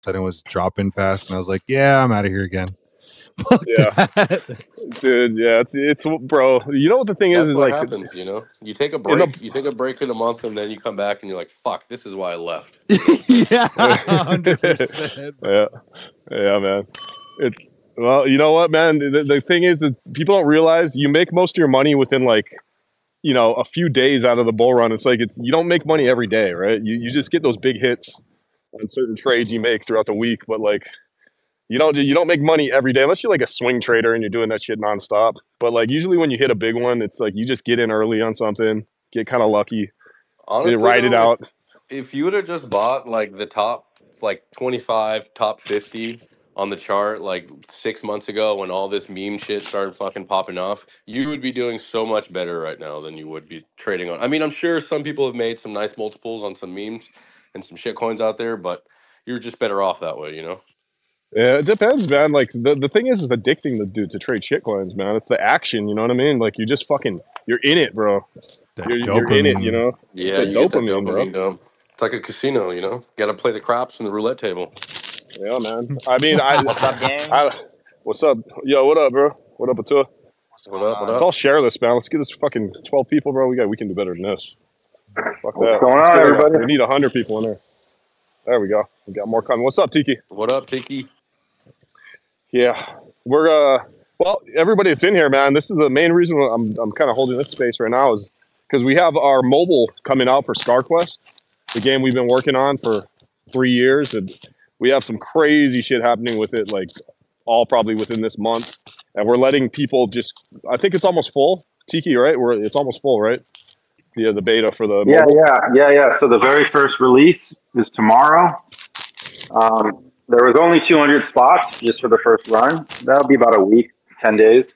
sudden it was dropping fast, and I was like, yeah, I'm out of here again. Fuck Yeah, that. dude. Yeah, it's bro. You know what the thing is That's what like happens, you know. You take a in the break. You take a break in a month, and then you come back, and you're like, "Fuck, this is why I left." You know? Yeah, 100%, bro. yeah, yeah, man. It's well, you know what, man. The thing is that people don't realize you make most of your money within like a few days out of the bull run. It's like you don't make money every day, right? You just get those big hits on certain trades you make throughout the week, but like you don't make money every day unless you're like a swing trader and you're doing that shit nonstop. But like usually when you hit a big one, it's like you just get in early on something, get kind of lucky, you Honestly, ride it though, out. if you would have just bought like the top like 25, top 50 on the chart like 6 months ago when all this meme shit started fucking popping off, you would be doing so much better right now than you would be trading on. I mean, I'm sure some people have made some nice multiples on some memes and some shit coins out there, but you're just better off that way, you know? Yeah, it depends, man. Like the thing is addicting the dude to trade shitcoins, man. It's the action, you know what I mean? Like you just fucking you're in it, bro. That You're in it, you dopamine. know. Yeah, The you get that dopamine, bro. dopamine dump. It's like a casino, you know? Got to play the craps and the roulette table. Yeah, man. I mean, What's up, gang? I, what's up? Yo, what up, bro? What up, Atua? What's What going up? What Let's on? all up? share this, man. Let's get this fucking 12 people, bro. We can do better than this. Fuck What's that. going Let's on, get everybody? we need 100 people in there. There we go. We got more coming. What's up, Tiki? What up, Tiki? Yeah, we're well, everybody that's in here, man. This is the main reason I'm kind of holding this space right now is because we have our mobile coming out for ScarQuest, the game we've been working on for 3 years, and we have some crazy shit happening with it, like all probably within this month, and we're letting people just. I think it's almost full, Tiki, right? It's almost full, right? The beta for the Yeah, mobile. yeah, yeah, yeah. So the very first release is tomorrow. There was only 200 spots just for the first run. That'll be about a week, 10 days.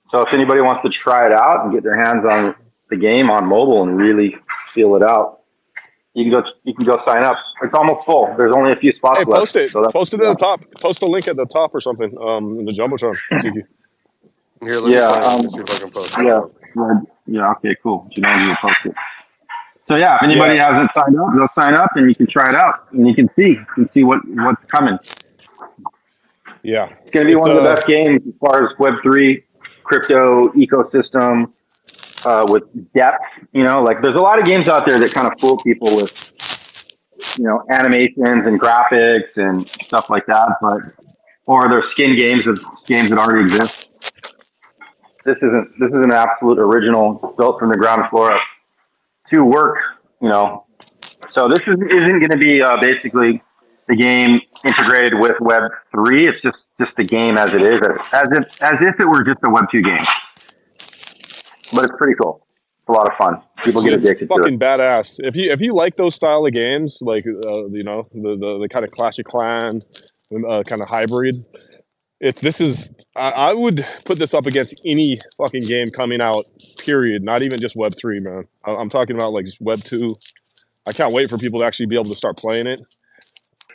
So if anybody wants to try it out and get their hands on the game on mobile and really feel it out, you can go sign up. It's almost full. There's only a few Hey, spots post left. it. So that's Post it at yeah. the top. Post a link at the top or something. In the jumbotron, Tiki. Here, let me Yeah, find it. Let me see if I can post it. yeah, Hold yeah. Okay, cool. You know, you post it. So yeah, if Yeah, anybody hasn't signed up, they'll sign up and you can try it out and you can see what's coming. yeah. It's going to be It's one of the best games as far as Web3 crypto ecosystem with depth. You know, like there's a lot of games out there that kind of fool people with animations and graphics and stuff like that, but or they're skin games of games that already exist. This is an absolute original built from the ground floor up to work. You know, so isn't going to be basically the game integrated with Web three. It's just the game as it is, as if it were just a Web 2 game. But it's pretty cool. It's a lot of fun. People get it's addicted to it. fucking badass. If you like those style of games, like the kind of Clash of Clan, kind of hybrid. If this is, I would put this up against any fucking game coming out. Period. Not even just Web 3, man. I'm talking about like Web 2. I can't wait for people to actually be able to start playing it.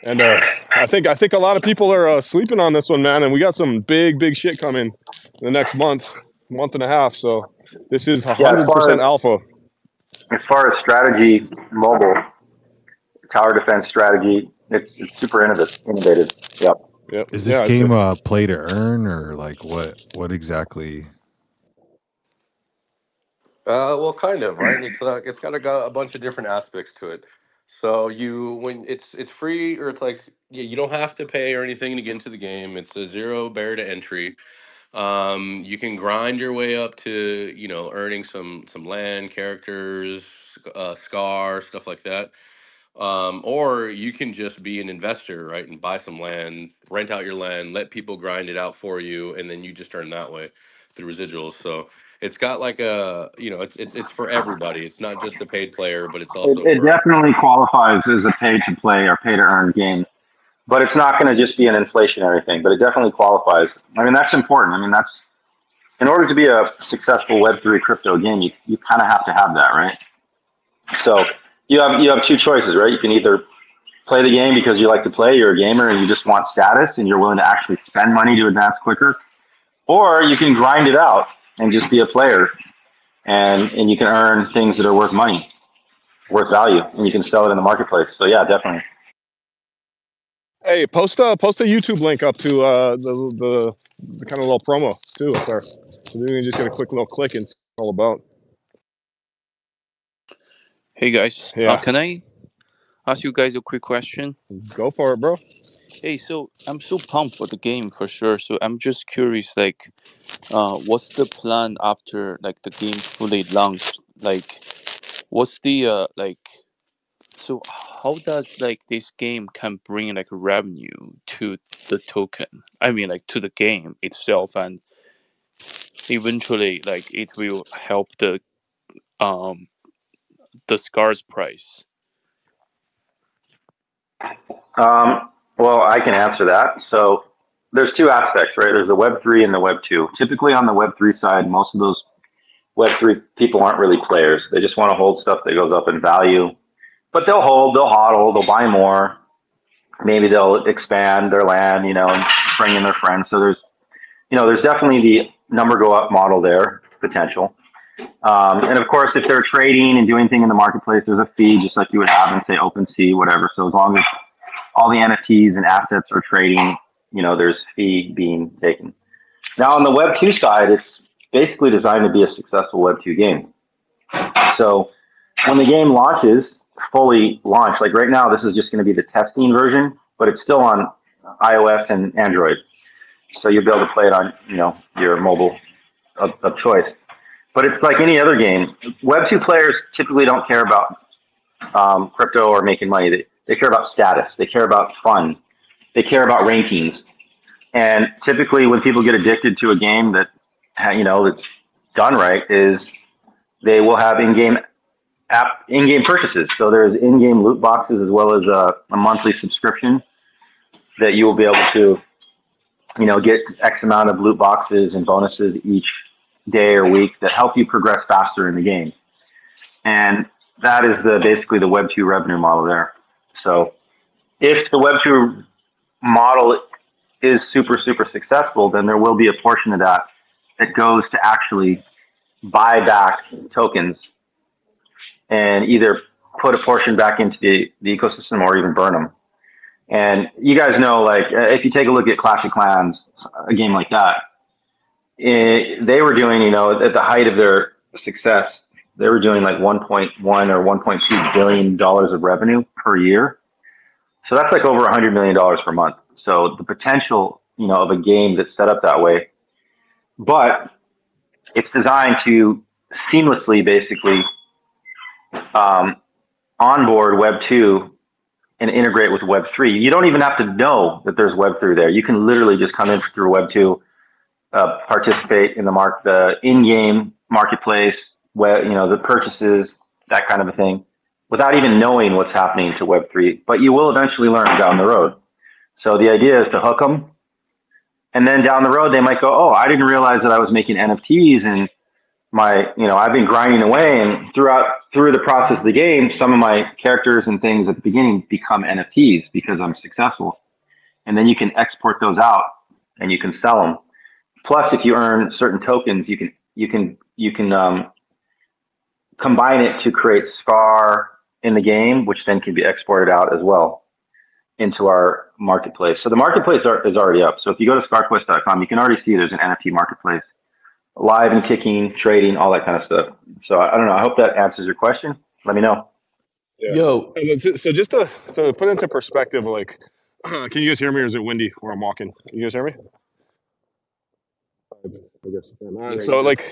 And I think a lot of people are sleeping on this one, man. And we got some big shit coming in the next month and a half. So this is Yeah, 100% alpha. as far as strategy, mobile tower defense strategy, it's super innovative. Yep. Yep. Is this Yeah. game play to earn, or like what exactly? Well, kind of, right? It's got a bunch of different aspects to it. So when it's free or it's like you don't have to pay or anything to get into the game. It's a zero barrier to entry. You can grind your way up to earning some land, characters, scar, stuff like that. Or you can just be an investor, right, and buy some land, rent out your land, let people grind it out for you, and then you just earn that way through residuals. So it's got like it's for everybody. It's not just the paid player, but it's also It for definitely qualifies as a pay to play or pay to earn game, but it's not going to just be an inflationary thing. But it definitely qualifies. I mean, that's important. I mean, that's in order to be a successful Web3 crypto game, you kind of have to have that, right? So you have two choices, right? You can either play the game because you like to play, you're a gamer and you just want status and you're willing to actually spend money to advance quicker, or you can grind it out and just be a player and you can earn things that are worth money, worth value, and you can sell it in the marketplace. So yeah, definitely. Hey, post a YouTube link up to the kind of little promo too up there, so then you can just get a quick little click and see what it's all about. Hey guys, Yeah, can I ask you guys a quick question? go for it, bro. Hey, so I'm so pumped for the game for sure. So I'm just curious, like, what's the plan after like the game fully launched? Like, what's the like? So how does like this game can bring like revenue to the token? I mean, like to the game itself, and eventually, like it will help um the Scars price. Well, I can answer that. So there's two aspects, right? There's the Web3 and the Web2. Typically on the Web3 side, most of those Web3 people aren't really players. They just want to hold stuff that goes up in value. But they'll hold, they'll hodl, they'll buy more. Maybe they'll expand their land, and bring in their friends. So there's definitely the number go up model there, potential. And of course, if they're trading and doing things in the marketplace, there's a fee just like you would have in, say, OpenSea, whatever. So as long as all the NFTs and assets are trading, there's fee being taken. Now on the Web2 side, it's basically designed to be a successful Web2 game. So when the game launches, fully launched, like right now, this is just going to be the testing version, but it's still on iOS and Android. So you'll be able to play it on, your mobile of choice. But it's like any other game. Web2 players typically don't care about crypto or making money. They care about status. They care about fun. They care about rankings. And typically, when people get addicted to a game that's done right, is they will have in-game purchases. So there's in-game loot boxes as well as a monthly subscription that you will be able to, get X amount of loot boxes and bonuses each day or week that help you progress faster in the game. And that is basically the Web2 revenue model there. So if the Web2 model is super, super successful, then there will be a portion of that goes to actually buy back tokens and either put a portion back into the ecosystem or even burn them. And you guys know, like, if you take a look at Clash of Clans, a game like that, they were doing, at the height of their success, they were doing like 1.1 or 1.2 billion dollars of revenue per year. So that's like over $100 million per month. So the potential, of a game that's set up that way, but it's designed to seamlessly, basically, onboard Web2 and integrate with Web3. You don't even have to know that there's Web3 there. You can literally just come in through Web2, participate in the in-game marketplace, where the purchases, that kind of a thing, without even knowing what's happening to Web3. But you will eventually learn down the road. So the idea is to hook them, and then down the road they might go, "Oh, I didn't realize that I was making NFTs, and I've been grinding away, and through the process of the game, some of my characters and things at the beginning become NFTs because I'm successful, and then you can export those out and you can sell them." Plus, if you earn certain tokens, you can combine it to create Scar in the game, which then can be exported out as well into our marketplace. So the marketplace is already up. So if you go to ScarQuest.com, you can already see there's an NFT marketplace, live and kicking, trading, all that kind of stuff. So I don't know. I hope that answers your question. Let me know. Yeah. Yo, And so just to put into perspective, like, can you guys hear me, or is it windy where I'm walking? Can you guys hear me? I guess. So like,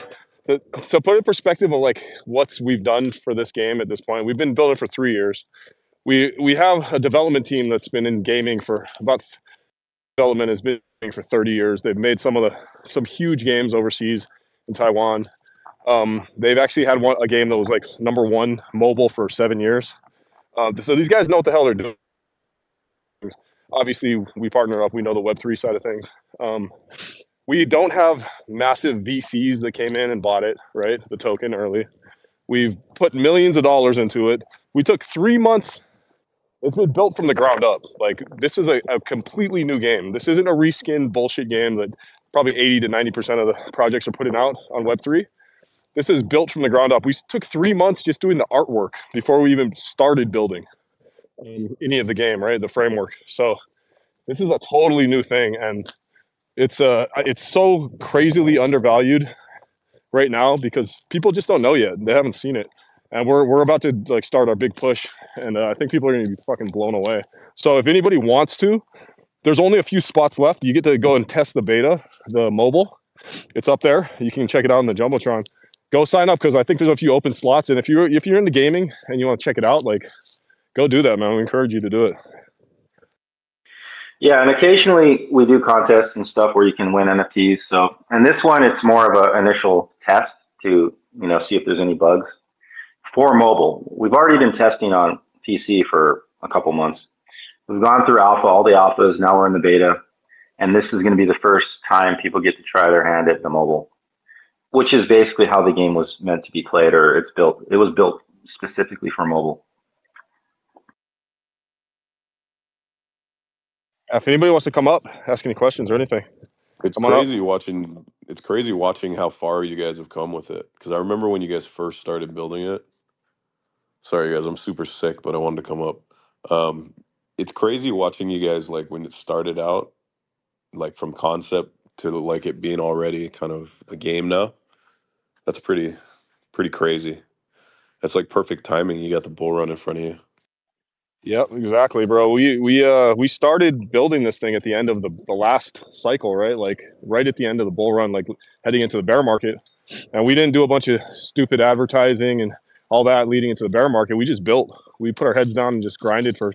so put in perspective of like what we've done for this game at this point. We've been building for 3 years. We have a development team that's been in gaming for about development has been for 30 years. They've made some huge games overseas in Taiwan. They've actually had a game that was like #1 mobile for 7 years. So these guys know what the hell they're doing. Obviously, we partner up. We know the Web3 side of things. We don't have massive VCs that came in and bought it, right? The token early. We've put millions of dollars into it. We took 3 months. It's been built from the ground up. Like, this is a completely new game. This isn't a reskin bullshit game that probably 80 to 90% of the projects are putting out on Web3. This is built from the ground up. We took 3 months just doing the artwork before we even started building any of the game, right? The framework. So This is a totally new thing, and it's so crazily undervalued right now because people just don't know yet. They haven't seen it, and we're about to like start our big push, and I think people are gonna be fucking blown away. So if anybody wants to, there's only a few spots left. You get to go and test the beta, the mobile. It's up there. You can check it out in the jumbotron. Go sign up because I think there's a few open slots, and if you're into gaming and you want to check it out, like go do that, man. We encourage you to do it. Yeah, and occasionally we do contests and stuff where you can win NFTs. So, and this one, it's more of an initial test to, see if there's any bugs for mobile. We've already been testing on PC for a couple months. We've gone through alpha, all the alphas. Now we're in the beta, and this is going to be the first time people get to try their hand at the mobile, which is basically how the game was meant to be played, or it's built. It was built specifically for mobile. If anybody wants to come up, ask any questions or anything. It's crazy watching. It's crazy watching how far you guys have come with it. Because I remember when you guys first started building it. Sorry, guys, I'm super sick, but I wanted to come up. It's crazy watching you guys like when it started out, like from concept to like it being already kind of a game now. That's pretty crazy. That's like perfect timing. You got the bull run in front of you. Yep, exactly, bro. We started building this thing at the end of the last cycle, right? Like right at the end of the bull run, like heading into the bear market. And we didn't do a bunch of stupid advertising and all that leading into the bear market. We just built. We put our heads down and just grinded for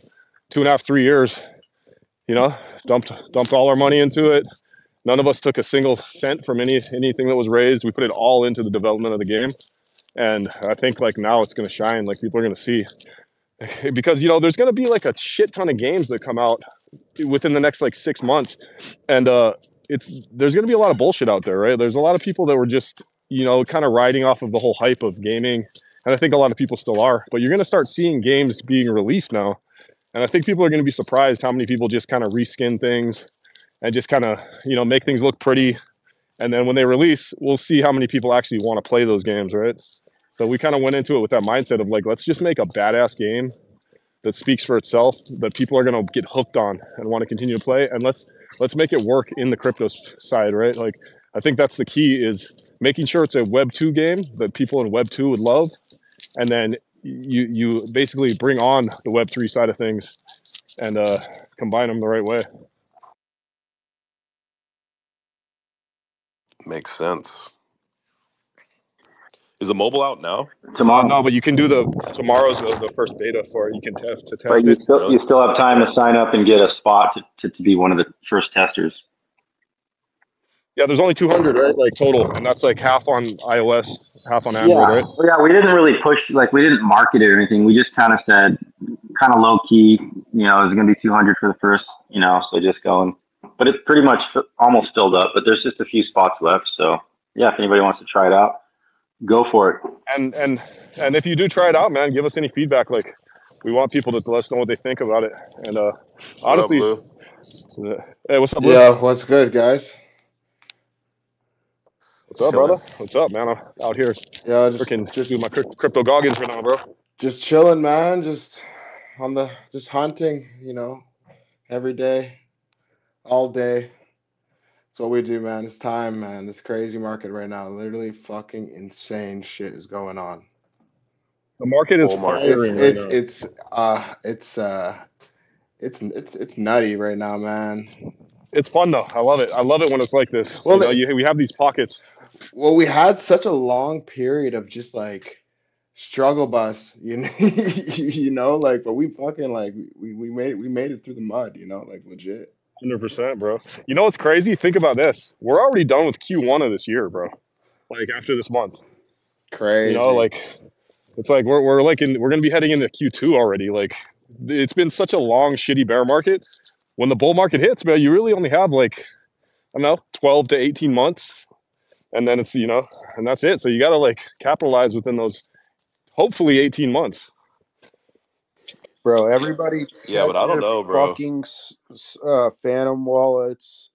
2.5, 3 years. Dumped all our money into it. None of us took a single cent from anything that was raised. We put it all into the development of the game. And I think like now it's going to shine. Like people are going to see. Because there's going to be like a shit ton of games that come out within the next like 6 months, and there's going to be a lot of bullshit out there, right? There's a lot of people that were just kind of riding off of the whole hype of gaming, and I think a lot of people still are. But you're going to start seeing games being released now, and I think people are going to be surprised how many people just kind of reskin things and just kind of make things look pretty, and then when they release, we'll see how many people actually want to play those games, right? So we kind of went into it with that mindset of like, let's just make a badass game that speaks for itself, that people are going to get hooked on and want to continue to play, and let's make it work in the crypto side, right? Like I think that's the key, is making sure it's a Web 2 game that people in Web 2 would love, and then you basically bring on the Web 3 side of things and combine them the right way. Makes sense. Is the mobile out now? Tomorrow. No, but you can do tomorrow's the first beta for it. You can test But it. You still have time to sign up and get a spot to be one of the first testers. Yeah, there's only 200, right? Like total, and that's like half on iOS, half on Android, right? Well, yeah, we didn't really push, like we didn't market it or anything. We just kind of said, kind of low key, it's going to be 200 for the first, so just going. But it's pretty much almost filled up, but there's just a few spots left. So yeah, if anybody wants to try it out, go for it. And if you do try it out, man, give us any feedback. Like we want people to let us know what they think about it. And honestly, hey, what's up, Blue? Yeah, what's good, guys? What's up, brother? What's up, man? I'm out here. Yeah, just do my crypto goggins right now, bro. Just chilling, man. Just hunting, every day, all day. That's what we do, man. It's time, man. This crazy market right now, literally fucking insane shit is going on. The market is firing right now. It's nutty right now, man. It's fun though. I love it. I love it when it's like this. Well, we have these pockets. Well, we had such a long period of just like struggle bus, like, but we fucking like we made it through the mud, like legit. 100%, bro. You know what's crazy? Think about this. We're already done with Q1 of this year, bro. Like after this month. Crazy. Like it's like we're gonna be heading into Q2 already. Like it's been such a long, shitty bear market. When the bull market hits, man, you really only have like, I don't know, 12 to 18 months. And then it's, and that's it. So you got to like capitalize within those, hopefully 18 months. Bro, everybody check but I don't know, bro. fucking Phantom wallets.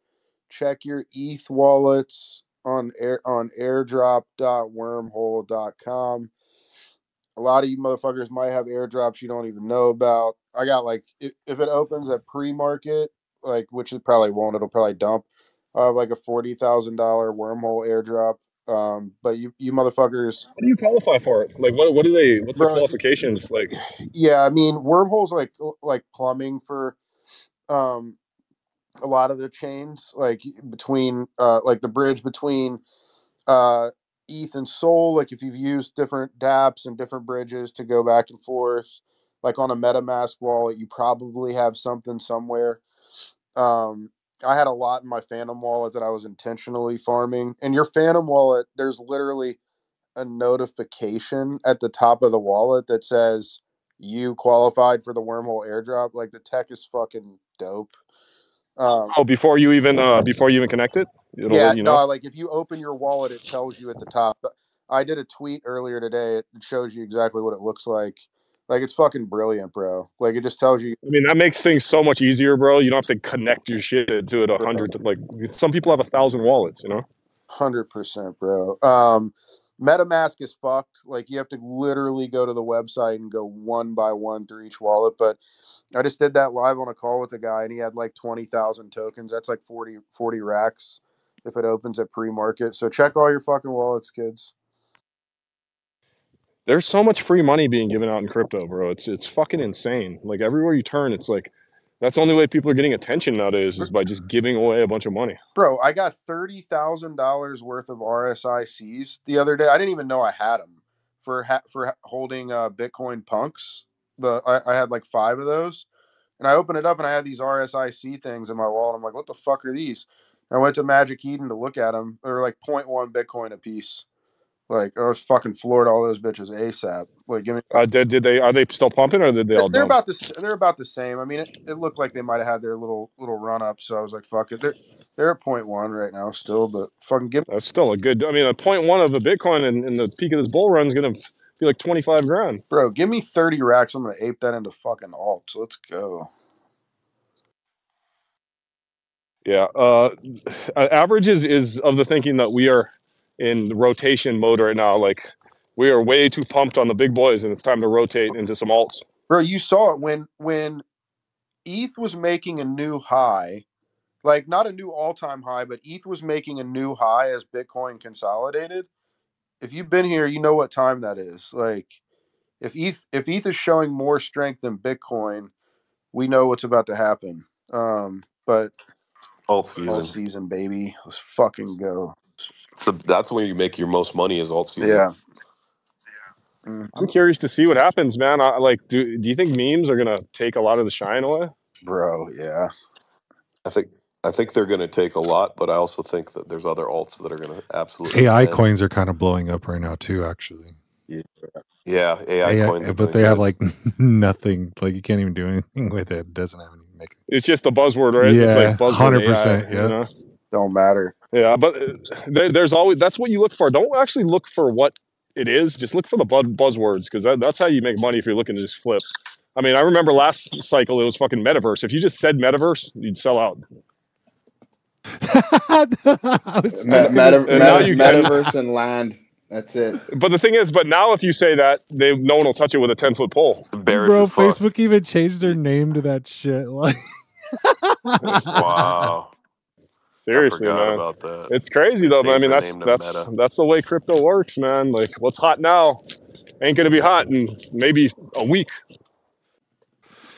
Check your ETH wallets on airdrop.wormhole.com. A lot of you motherfuckers might have airdrops you don't even know about. I got like, if it opens at pre-market, like, which it probably won't. It'll probably dump. Like a $40,000 wormhole airdrop. But you motherfuckers, How do you qualify for it? Like, what do they? What's the bro. qualifications like? Yeah, I mean, wormholes like plumbing for um a lot of the chains, like between like the bridge between uh ETH and Sol. Like if you've used different dApps and different bridges to go back and forth, like on a MetaMask wallet, you probably have something somewhere. Um, I had a lot in my Phantom wallet that I was intentionally farming. And your Phantom wallet, there's literally a notification at the top of the wallet that says you qualified for the wormhole airdrop. Like the tech is fucking dope. Oh, before you even connect it, it'll Yeah, let you know. no, like if you open your wallet, it tells you at the top. I did a tweet earlier today. It shows you exactly what it looks like. Like it's fucking brilliant, bro. Like it just tells you, I mean, that makes things so much easier, bro. You don't have to connect your shit to it bro, 100. Like some people have 1,000 wallets, you know. 100%, bro. MetaMask is fucked. Like you have to literally go to the website and go one by one through each wallet. But I just did that live on a call with a guy, and he had like 20,000 tokens. That's like 40 racks if it opens at pre-market. So check all your fucking wallets, kids. There's so much free money being given out in crypto, bro. It's fucking insane. Like everywhere you turn, it's like that's the only way people are getting attention nowadays is by just giving away a bunch of money. Bro, I got $30,000 worth of RSICs the other day. I didn't even know I had them for holding Bitcoin punks. I had like 5 of those, and I opened it up and I had these RSIC things in my wallet. I'm like, what the fuck are these? And I went to Magic Eden to look at them. They were like 0.1 Bitcoin a piece. Like I was fucking floored all those bitches ASAP. Like give me. Did they are they still pumping or did they all They're dump? about this. They're about the same. I mean, it looked like they might have had their little run up. So I was like, fuck it. They're at 0.1 right now still, but fucking give. That's still a good. I mean, a 0.1 of a Bitcoin in the peak of this bull run is gonna be like 25 grand. Bro, give me 30 racks. I'm gonna ape that into fucking alts. Let's go. Yeah. Average is of the thinking that we are in rotation mode right now. Like we are way too pumped on the big boys, and it's time to rotate into some alts. Bro, you saw it when ETH was making a new high, like not a new all-time high, but ETH was making a new high as Bitcoin consolidated. If you've been here, you know what time that is. Like if ETH is showing more strength than Bitcoin, we know what's about to happen. But All all season. season, baby, let's fucking go. So that's when you make your most money is alt season. Yeah. I'm curious to see what happens, man. Do you think memes are gonna take a lot of the shine away? Bro, yeah. I think they're going to take a lot, but I also think that there's other alts that are going to absolutely AI send. coins are kind of blowing up right now too, actually. Yeah, AI coins are but doing they have good. like nothing. Like you can't even do anything with it. It doesn't have any make. It's just the buzzword, right? It's Yeah, like buzzword AI. 100%. You Yeah. know? Don't matter. Yeah, but there's always that's what you look for. Don't actually look for what it is. Just look for the buzzwords because that's how you make money if you're looking to just flip. I mean, I remember last cycle it was fucking metaverse. If you just said metaverse, you'd sell out. I was gonna say And now that. Metaverse and land. That's it. But the thing is, but now if you say that, no one will touch it with a 10-foot pole. Bearish Bro, as fuck. Facebook even changed their name to that shit. Like, Wow. I Seriously, forgot man. about that. It's crazy They though. I changed mean, their name to that's Meta. the way crypto works, man. Like, what's hot now ain't gonna be hot in maybe a week.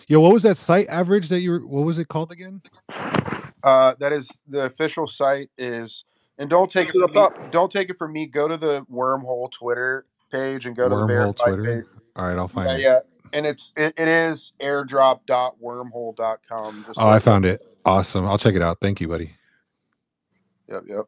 yo, what was that site average that you were? What was it called again? That is the official site is, and don't take it Up from me. top. Don't take it from me. Go to the Wormhole Twitter page and go to the Wormhole verified Twitter. page. All right, I'll find Yeah, it. yeah. And it is airdrop.wormhole.com. Just Oh, I like found it. Awesome. I'll check it out. Thank you, buddy. Yep. Yeah,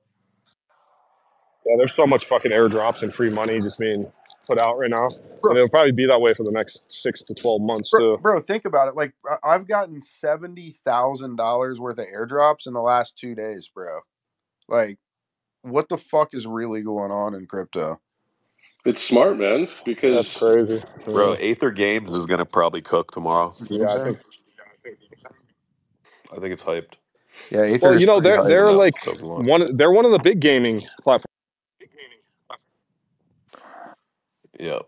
there's so much fucking airdrops and free money just being put out right now, Bro, and it'll probably be that way for the next 6 to 12 months too. bro, think about it. Like I've gotten $70,000 worth of airdrops in the last 2 days, bro. Like, what the fuck is really going on in crypto? It's smart, man, That's because crazy. Bro, Aether Games is going to probably cook tomorrow. Yeah, I think. I think it's hyped. Yeah, Aether Well, is you know, pretty hype. they're Enough like token launch. they're one of the big gaming platforms. Yeah.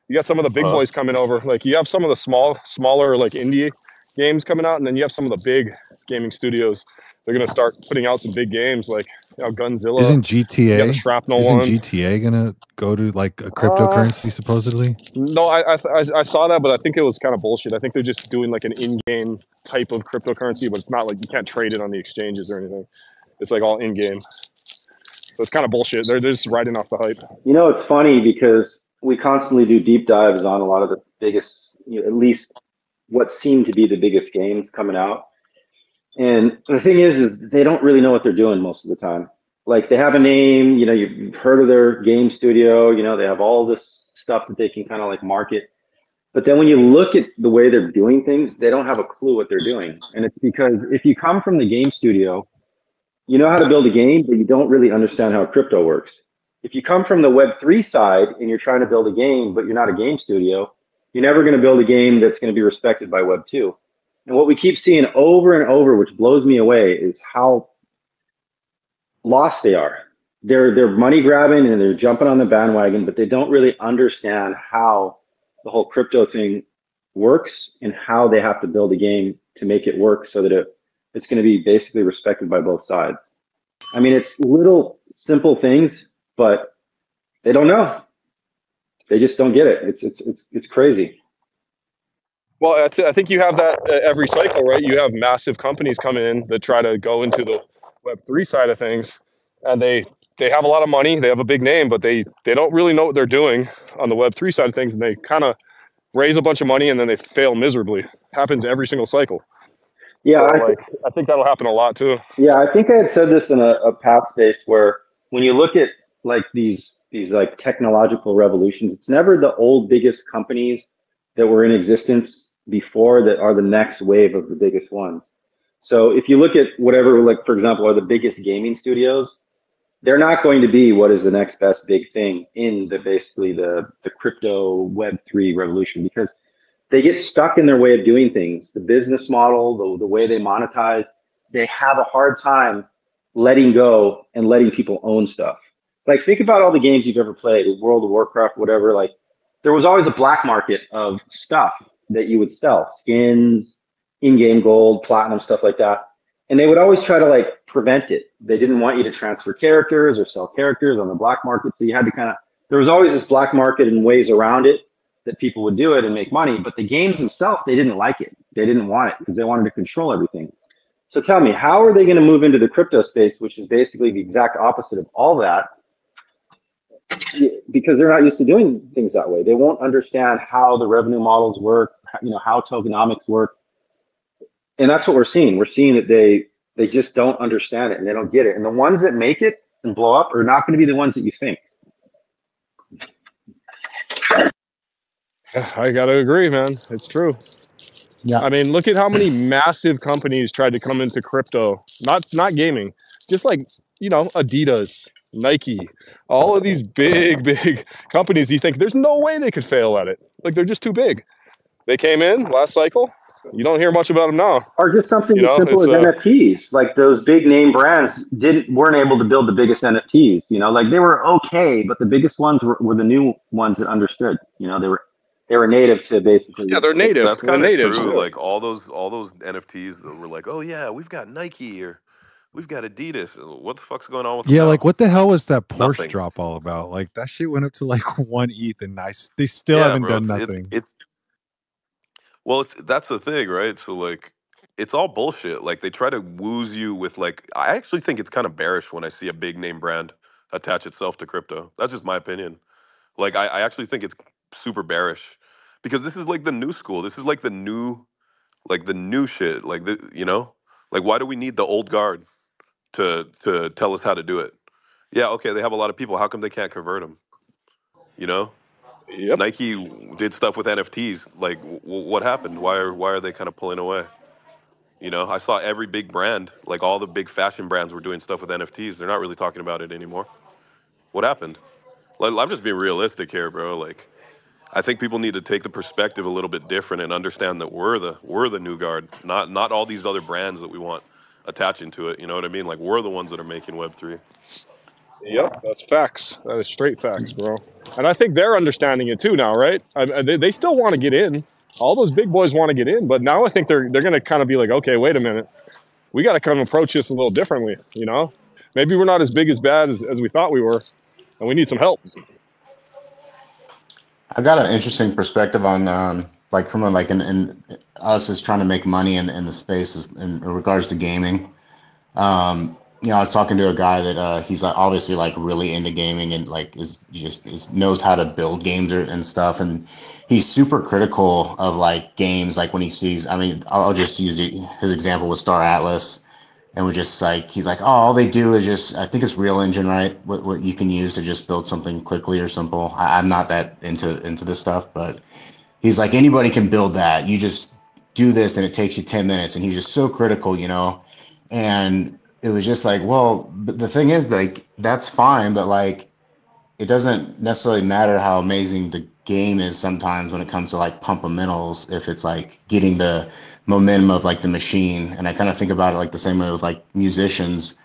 You got some of the big boys coming over. Like you have some of the smaller like indie games coming out, and then you have some of the big gaming studios. They're gonna start putting out some big games like Gunzilla. Isn't You got the GTA? Shrapnel Isn't one. GTA gonna go to like a Uh, cryptocurrency supposedly? no, I saw that, but I think it was kind of bullshit. I think they're just doing like an in-game type of cryptocurrency, but it's not like you can't trade it on the exchanges or anything. It's like all in-game. So it's kind of bullshit. They're just riding off the hype. You know, it's funny because we constantly do deep dives on a lot of the biggest, at least what seem to be the biggest games coming out. And the thing is they don't really know what they're doing most of the time. Like they have a name, you've heard of their game studio, they have all this stuff that they can kind of like market. But then when you look at the way they're doing things, they don't have a clue what they're doing. And it's because if you come from the game studio, you know how to build a game, but you don't really understand how crypto works. If you come from the Web3 side and you're trying to build a game, but you're not a game studio, you're never going to build a game that's going to be respected by Web2. And what we keep seeing over and over, which blows me away, is how lost they are. They're money grabbing and they're jumping on the bandwagon, but they don't really understand how the whole crypto thing works and how they have to build a game to make it work so that it's going to be basically respected by both sides. I mean, it's little simple things, but they don't know. They just don't get it. It's crazy. Well, I think you have that every cycle, right? You have massive companies come in that try to go into the Web3 side of things, and they have a lot of money, they have a big name, but they don't really know what they're doing on the Web3 side of things, and they kind of raise a bunch of money and then they fail miserably. Happens every single cycle. Yeah, so, I think that'll happen a lot too. Yeah, I think I had said this in a past space where when you look at like these like technological revolutions, it's never the old biggest companies that were in existence before that are the next wave of the biggest ones. So if you look at whatever, like for example, are the biggest gaming studios, they're not going to be what is the next best big thing in basically the crypto Web3 revolution, because they get stuck in their way of doing things. The business model, the way they monetize, they have a hard time letting go and letting people own stuff. Like think about all the games you've ever played, World of Warcraft, whatever. Like there was always a black market of stuff that you would sell, skins, in-game gold, platinum, stuff like that. And they would always try to like prevent it. They didn't want you to transfer characters or sell characters on the black market. So you had to there was always this black market and ways around it that people would do it and make money. But the games themselves, they didn't like it. They didn't want it because they wanted to control everything. So tell me, how are they going to move into the crypto space, which is basically the exact opposite of all that? Because they're not used to doing things that way. They won't understand how the revenue models work, how tokenomics work. And that's what we're seeing. We're seeing that they just don't understand it and they don't get it. And the ones that make it and blow up are not going to be the ones that you think. I gotta agree, man. It's true. Yeah. I mean, look at how many massive companies tried to come into crypto. Not gaming, just like Adidas, Nike, all of these big companies. You think there's no way they could fail at it? Like they're just too big. They came in last cycle. You don't hear much about them now. Or just something as simple as NFTs. Like those big name brands weren't able to build the biggest NFTs. Like they were okay, but the biggest ones were the new ones that understood. They were native to basically. Yeah, they're native. That's kind of true. Yeah. Like all those NFTs that were like, oh yeah, we've got Nike or we've got Adidas. What the fuck's going on with them now? Like what the hell was that Porsche Nothing. drop all about? Like that shit went up to like 1 ETH and they still haven't done nothing. Well, that's the thing, right? So like it's all bullshit. Like they try to woos you with like I actually think it's kind of bearish when I see a big name brand attach itself to crypto. That's just my opinion. Like I actually think it's super bearish because this is like the new school. This is like the new shit. Like like why do we need the old guard to tell us how to do it? Yeah, okay, they have a lot of people. How come they can't convert them? Yep. Nike did stuff with NFTs. Like, what happened? Why are they kind of pulling away? I saw every big brand, like all the big fashion brands, were doing stuff with NFTs. They're not really talking about it anymore. What happened? Like, I'm just being realistic here, bro. Like, I think people need to take the perspective a little bit different and understand that we're the new guard, not all these other brands that we want attaching to it. You know what I mean? Like, we're the ones that are making Web3. Yep, that's facts. That is straight facts, bro. And I think they're understanding it too now, right? They still want to get in. all those big boys want to get in, but now I think they're going to kind of be like, okay, wait a minute, we got to kind of approach this a little differently. You know, maybe we're not as big as bad as we thought we were, and we need some help. I got an interesting perspective on like from a, like an us as trying to make money in the space in regards to gaming. You know, I was talking to a guy that he's like obviously like really into gaming and like is knows how to build games and stuff, and he's super critical of like games. Like when he sees, I mean, I'll just use his example with Star Atlas, and we're just like he's like, oh, all they do is just I think it's Real Engine, right? What you can use to just build something quickly or simple. I'm not that into this stuff, but he's like anybody can build that. You just do this and it takes you 10 minutes, and he's just so critical, you know, and it was just like, well, but the thing is, like, that's fine, but like, it doesn't necessarily matter how amazing the game is sometimes when it comes to like pumpamentals, if it's like getting the momentum of like the machine. And I kind of think about it like the same way with like musicians,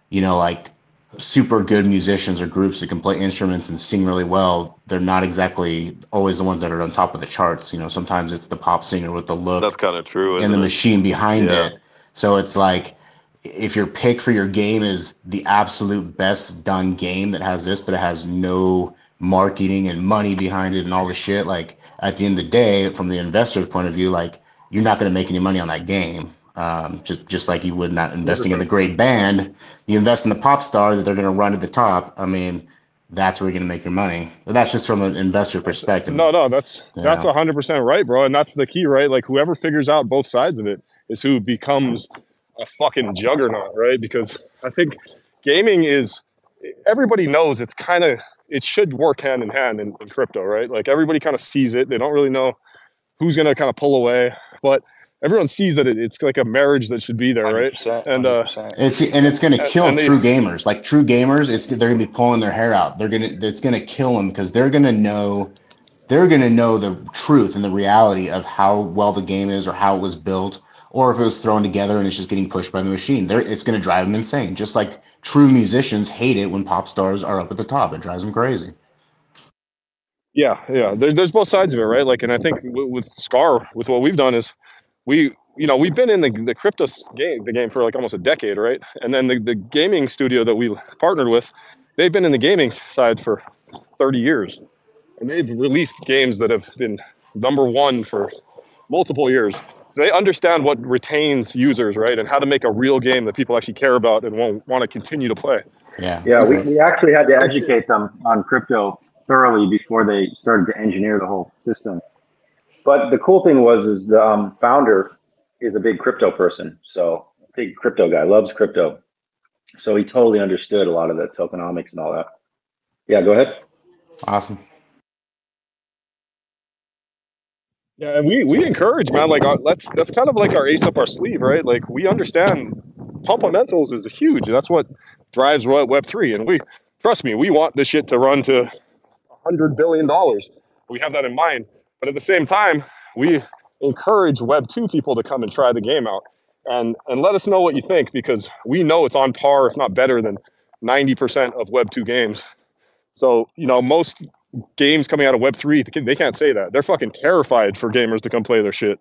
you know, like super good musicians or groups that can play instruments and sing really well. They're not exactly always the ones that are on top of the charts. You know, sometimes it's the pop singer with the That's look kind of true, and the isn't it? machine behind Yeah. it. So it's like if your pick for your game is the absolute best done game that has this, but it has no marketing and money behind it and all the shit, like at the end of the day, from the investor's point of view, like you're not going to make any money on that game. Just like you would not investing in the 100%. great band, you invest in the pop star that they're going to run to the top. I mean, that's where you're going to make your money. But that's just from an investor perspective. No, that's Yeah. 100% right, bro, and that's the key, right? Like whoever figures out both sides of it is who becomes a fucking juggernaut, right? Because I think gaming is everybody knows it's kind of it should work hand in hand in crypto, right? Like everybody kind of sees it. They don't really know who's gonna kind of pull away, but everyone sees that it's like a marriage that should be there, right? 100%, And 100%. It's going to kill they true gamers. Like true gamers, they're going to be pulling their hair out. It's going to kill them because they're going to know the truth and the reality of how well the game is or how it was built or if it was thrown together and it's just getting pushed by the machine. It's going to drive them insane. Just like true musicians hate it when pop stars are up at the top. It drives them crazy. yeah, there's both sides of it, right? Like, and I think with Scar, with what we've done is we've been in the crypto game for like almost a decade, right? And then the gaming studio that we partnered with, they've been in the gaming side for 30 years, and they've released games that have been #1 for multiple years. So they understand what retains users, right, and how to make a real game that people actually care about and want to continue to play. Yeah. Yeah, we actually had to educate them on crypto thoroughly before they started to engineer the whole system. But the cool thing is the founder is a big crypto person, so big crypto guy, loves crypto. So he totally understood a lot of the tokenomics and all that. Yeah, go ahead. Awesome. Yeah, and we encourage, man. Like that's kind of like our ace up our sleeve, right? Like we understand fundamentals is huge. That's what drives Web3, and we trust me, we want this shit to run to $100 billion. We have that in mind, but at the same time, we encourage Web2 people to come and try the game out and let us know what you think because we know it's on par, if not better, than 90% of Web2 games. So most games coming out of Web3, they can't say that. They're fucking terrified for gamers to come play their shit.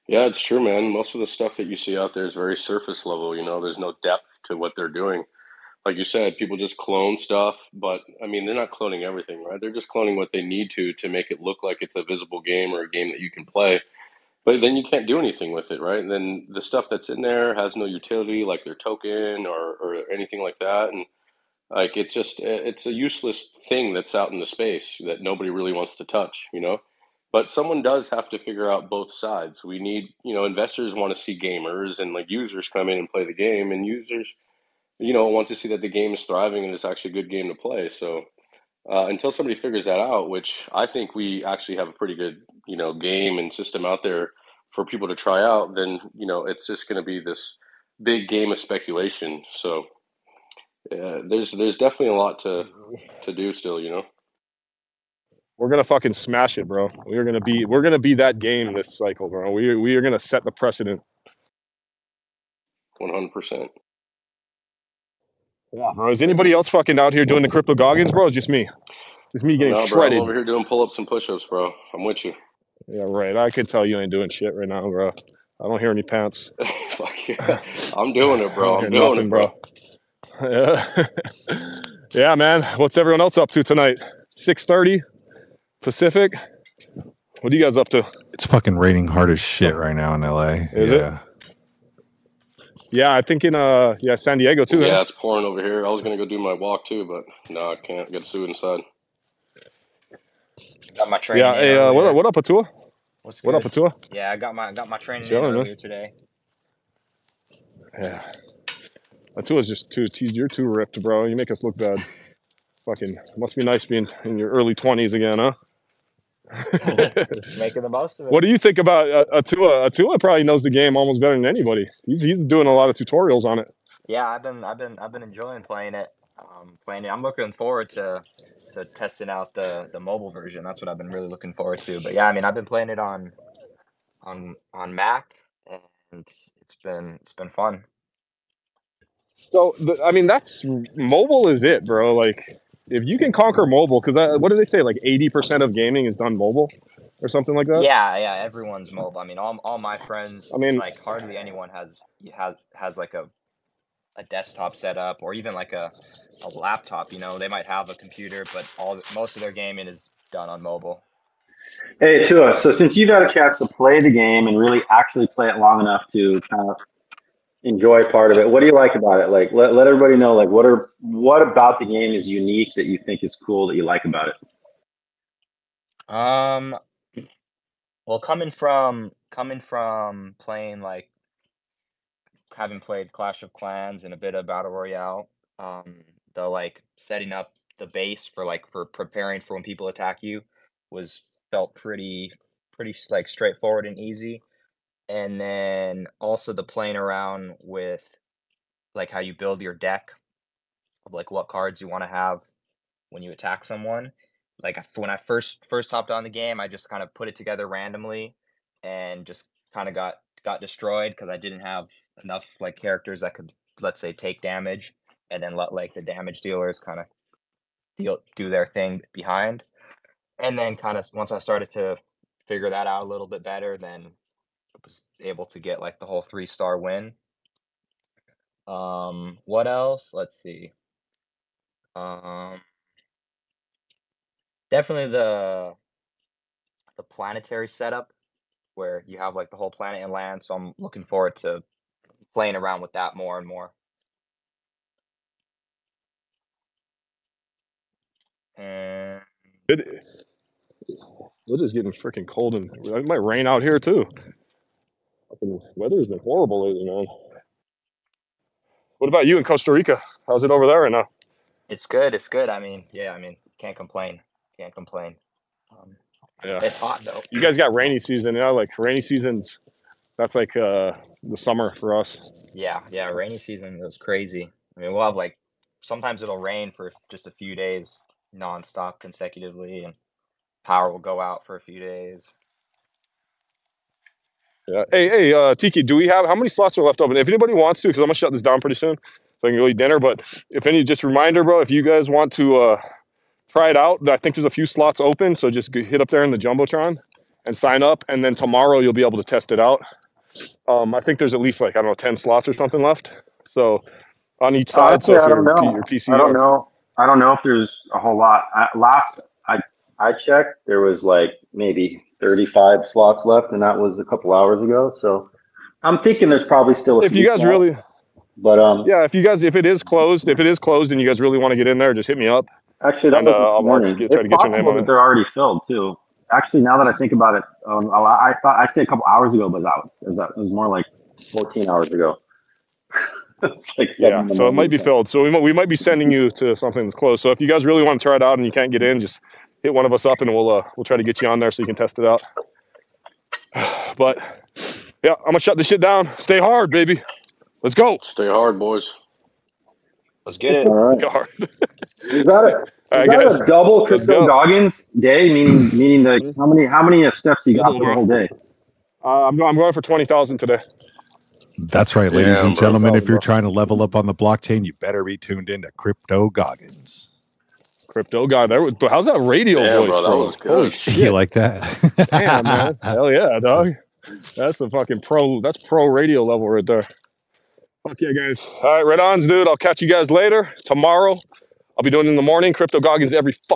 Yeah, it's true, man. Most of the stuff that you see out there is very surface level. There's no depth to what they're doing. Like you said, people just clone stuff, but I mean, they're not cloning everything, right? They're just cloning what they need to make it look like it's a visible game or a game that you can play. But then you can't do anything with it, right? And then the stuff that's in there has no utility, like their token or anything like that. And like it's a useless thing that's out in the space that nobody really wants to touch. But someone does have to figure out both sides. We need, investors want to see gamers and like users come in and play the game, and users, want to see that the game is thriving and it's actually a good game to play. So until somebody figures that out, which I think we actually have a pretty good, game and system out there for people to try out, then, it's just going to be this big game of speculation. So there's definitely a lot to do still. We're gonna fucking smash it, bro. We're gonna be that game this cycle, bro. We are gonna set the precedent. 100%. Yeah, bro. Is anybody else fucking out here doing the crypto goggins, bro? It's just me. It's me getting No, bro, I'm shredded. over here doing pull-ups and push-ups, bro. I'm with you. Yeah, right. I could tell you ain't doing shit right now, bro. I don't hear any pants. Fuck yeah. I'm doing it, I bro. don't I'm hear doing nothing, it, bro. Yeah. Yeah, man. What's everyone else up to tonight? 6:30 Pacific. What are you guys up to? It's fucking raining hard as shit right now in LA. Is it? Yeah, I think in San Diego too. Yeah, Huh? it's pouring over here. I was gonna go do my walk too, but no, I can't. Get sued inside. Got my training. Yeah. Hey, what up, Atua? What's good? What up, Atua? Yeah, I got my training Chilling, in earlier man. today. Yeah. Atua's just you're too ripped, bro. You make us look bad. Fucking must be nice being in your early 20s again, huh? Just making the most of it. What do you think about Atua? Atua probably knows the game almost better than anybody. He's doing a lot of tutorials on it. Yeah, I've been enjoying playing it. I'm looking forward to testing out the mobile version. That's what I've been really looking forward to. But yeah, I mean, I've been playing it on Mac, and it's been fun. So I mean, that's mobile is it, bro. Like, if you can conquer mobile, because what do they say? Like 80% of gaming is done mobile, or something like that. Yeah, everyone's mobile. I mean, all my friends. I mean, like hardly anyone has like a desktop setup or even like a laptop. You know, they might have a computer, but most of their gaming is done on mobile. Hey, Tua, so since you've had a chance to play the game and really actually play it long enough to kind of enjoy part of it, what do you like about it? Like, let everybody know, like, what about the game is unique that you think is cool that you like about it? Well, coming from playing, like, having played Clash of Clans and a bit of Battle Royale, the, like, setting up the base for preparing for when people attack you felt pretty like straightforward and easy. And then also the playing around with, like, how you build your deck of, like, what cards you want to have when you attack someone. Like, when I first hopped on the game, I just kind of put it together randomly and just kind of got destroyed because I didn't have enough, like, characters that could, let's say, take damage and then let, like, the damage dealers kind of do their thing behind. And then kind of once I started to figure that out a little bit better, then I was able to get, like, the whole 3-star win. What else? Let's see. Definitely the planetary setup where you have, like, the whole planet and land. So I'm looking forward to playing around with that more and more. And it is getting freaking cold, and it might rain out here too. The weather's been horrible lately, man. What about you in Costa Rica? How's it over there right now? it's good. It's good. I mean, can't complain. Can't complain. Yeah, It's hot though. you guys got rainy season, yeah? Like rainy seasons, that's like the summer for us. Yeah, rainy season was crazy. I mean, we'll have, like, sometimes it'll rain for just a few days nonstop consecutively, and power will go out for a few days. Yeah. Hey, Tiki, how many slots are left open? If anybody wants to, because I'm gonna shut this down pretty soon, so I can go eat dinner. But just reminder, bro, if you guys want to try it out, I think there's a few slots open. So just hit up there in the jumbotron and sign up, and then tomorrow you'll be able to test it out. I think there's at least, like, I don't know, 10 slots or something left. So on each side. Honestly, So if I don't your know. PC, I don't know. I don't know if there's a whole lot. Last I checked, there was like maybe 35 slots left, and that was a couple hours ago. So I'm thinking there's probably still a if few you guys slots. really, But yeah, if it is closed, and you guys really want to get in there, just hit me up. actually, that And was this I'll morning. try It's to get your name possible on that it. they're already filled too. Actually, now that I think about it, I thought I said a couple hours ago, but it was more like 14 hours ago. It's like 7 in the So it might morning. be filled. So we might be sending you to something that's close. So if you guys really want to try it out and you can't get in, just hit one of us up, and we'll try to get you on there so you can test it out. But yeah, I'm gonna shut this shit down. Stay hard, baby. Let's go. Stay hard, boys. Let's get it. All right. Stay hard. Is that All right, guys. a double Let's crypto go. Goggins day? Meaning like how many steps you got Double, for the bro. whole day? I'm going for 20,000 today. That's right, ladies Damn, and bro. gentlemen. If 20,000, you're bro. trying to level up on the blockchain, you better be tuned in to Crypto Goggins. Crypto guy. But how's that radio Damn, voice, bro, that bro? was Holy good. You shit. like that? Damn, man. Hell yeah, dog. That's a fucking that's pro radio level right there. Fuck yeah, guys. All right, right on, dude. I'll catch you guys later. Tomorrow, I'll be doing it in the morning. Crypto Goggins every fucking